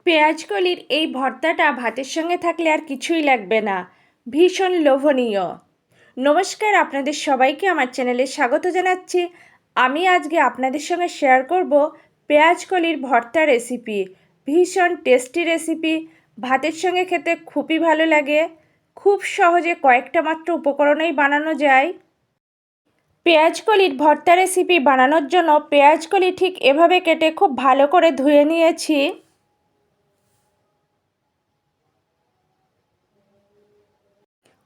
পেঁয়াজকলির এই ভর্তাটা ভাতের সঙ্গে থাকলে আর কিছুই লাগবে না, ভীষণ লোভনীয়। নমস্কার, আপনাদের সবাইকে আমার চ্যানেলে স্বাগত জানাচ্ছি। আমি আজকে আপনাদের সঙ্গে শেয়ার করব পেঁয়াজকলির ভর্তা রেসিপি। ভীষণ টেস্টি রেসিপি, ভাতের সঙ্গে খেতে খুবই ভালো লাগে। খুব সহজে কয়েকটা মাত্র উপকরণেই বানানো যায়। পেঁয়াজকলির ভর্তা রেসিপি বানানোর জন্য পেঁয়াজকলি ঠিক এভাবে কেটে খুব ভালো করে ধুয়ে নিয়েছি।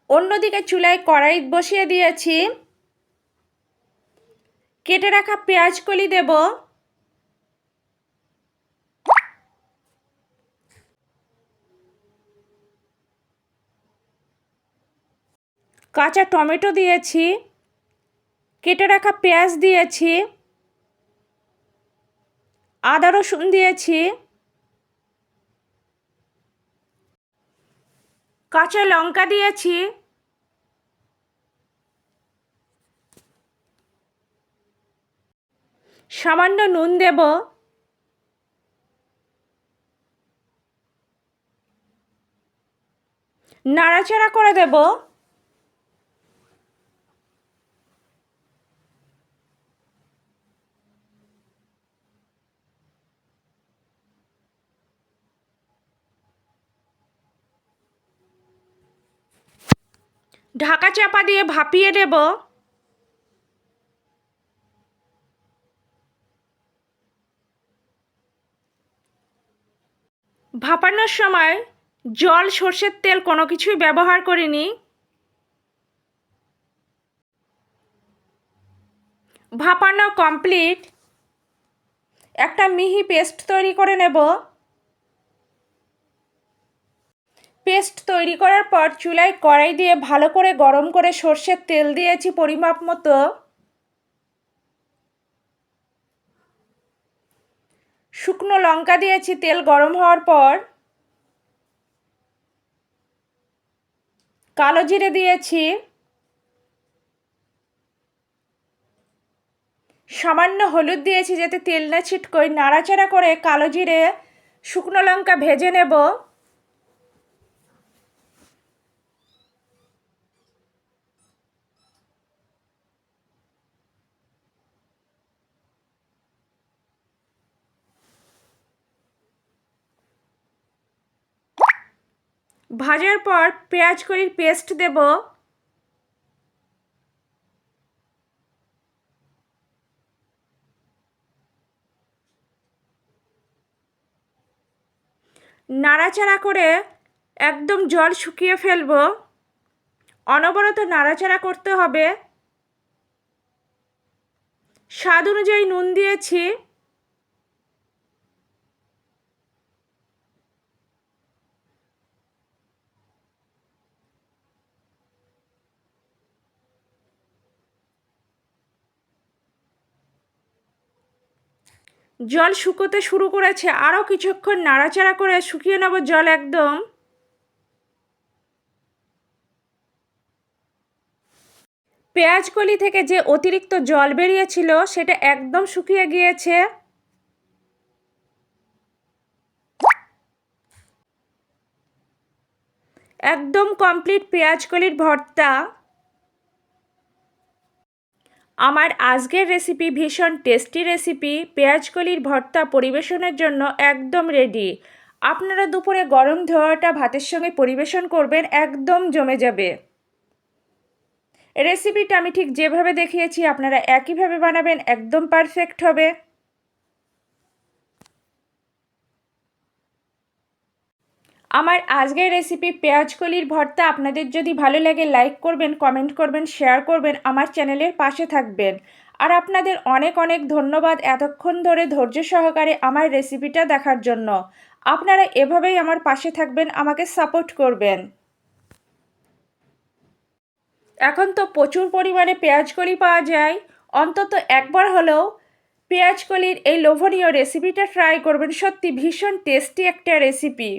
অন্যদিকে চুলায় কড়াই বসিয়ে দিয়েছি। কেটে রাখা পেঁয়াজকলি দেব। কাঁচা টমেটো দিয়েছি। কেটে রাখা পেঁয়াজ দিয়েছি। আদা রসুন দিয়েছি। কাঁচা লঙ্কা দিয়েছি। সামান্য নুন দেব। নাড়াচাড়া করে দেব। ঢাকা চাপা দিয়ে ভাপিয়ে দেব। ভাপানোর সময় জল, সর্ষের তেল কোনো কিছুই ব্যবহার করিনি। ভাপানো কমপ্লিট। একটা মিহি পেস্ট তৈরি করে নেব। পেস্ট তৈরি করার পর চুলায় কড়াই দিয়ে ভালো করে গরম করে সর্ষের তেল দিয়েছি পরিমাপ মতো। শুকনো লঙ্কা দিয়েছি তেল গরম হওয়ার পর। কালো জিরে দিয়েছি। সামান্য হলুদ দিয়েছি যাতে তেল না ছিটকোয়। নাড়াচাড়া করে কালো জিরে, শুকনো লঙ্কা ভেজে নেব। ভাজার পর পেঁয়াজকলির পেস্ট দেব। নাড়াচাড়া করে একদম জল শুকিয়ে ফেলব। অনবরত নাড়াচাড়া করতে হবে। স্বাদ অনুযায়ী নুন দিয়েছি। জল শুকোতে শুরু করেছে, আরও কিছুক্ষণ নাড়াচাড়া করে শুকিয়ে নেব জল একদম। পেঁয়াজকলি থেকে যে অতিরিক্ত জল বেরিয়েছিল সেটা একদম শুকিয়ে গিয়েছে। একদম কমপ্লিট পেঁয়াজকলির ভর্তা। আমার আজকের রেসিপি ভীষণ টেস্টি রেসিপি। পেঁয়াজকলির ভর্তা পরিবেশনের জন্য একদম রেডি। আপনারা দুপুরে গরম ধোয়াটা ভাতের সঙ্গে পরিবেশন করবেন, একদম জমে যাবে। রেসিপিটা আমি ঠিক যেভাবে দেখিয়েছি আপনারা একইভাবে বানাবেন, একদম পারফেক্ট হবে। আমার আজকের রেসিপি পেঁয়াজকলির ভর্তা আপনাদের যদি ভালো লাগে লাইক করবেন, কমেন্ট করবেন, শেয়ার করবেন, আমার চ্যানেলের পাশে থাকবেন। আর আপনাদের অনেক অনেক ধন্যবাদ এতক্ষণ ধরে ধৈর্য সহকারে আমার রেসিপিটা দেখার জন্য। আপনারা এভাবেই আমার পাশে থাকবেন, আমাকে সাপোর্ট করবেন। এখন তো প্রচুর পরিমাণে পেঁয়াজকলি পাওয়া যায়। অন্তত একবার হলেও পেঁয়াজকলির এই লোভনীয় রেসিপিটা ট্রাই করবেন। সত্যি ভীষণ টেস্টি একটা রেসিপি।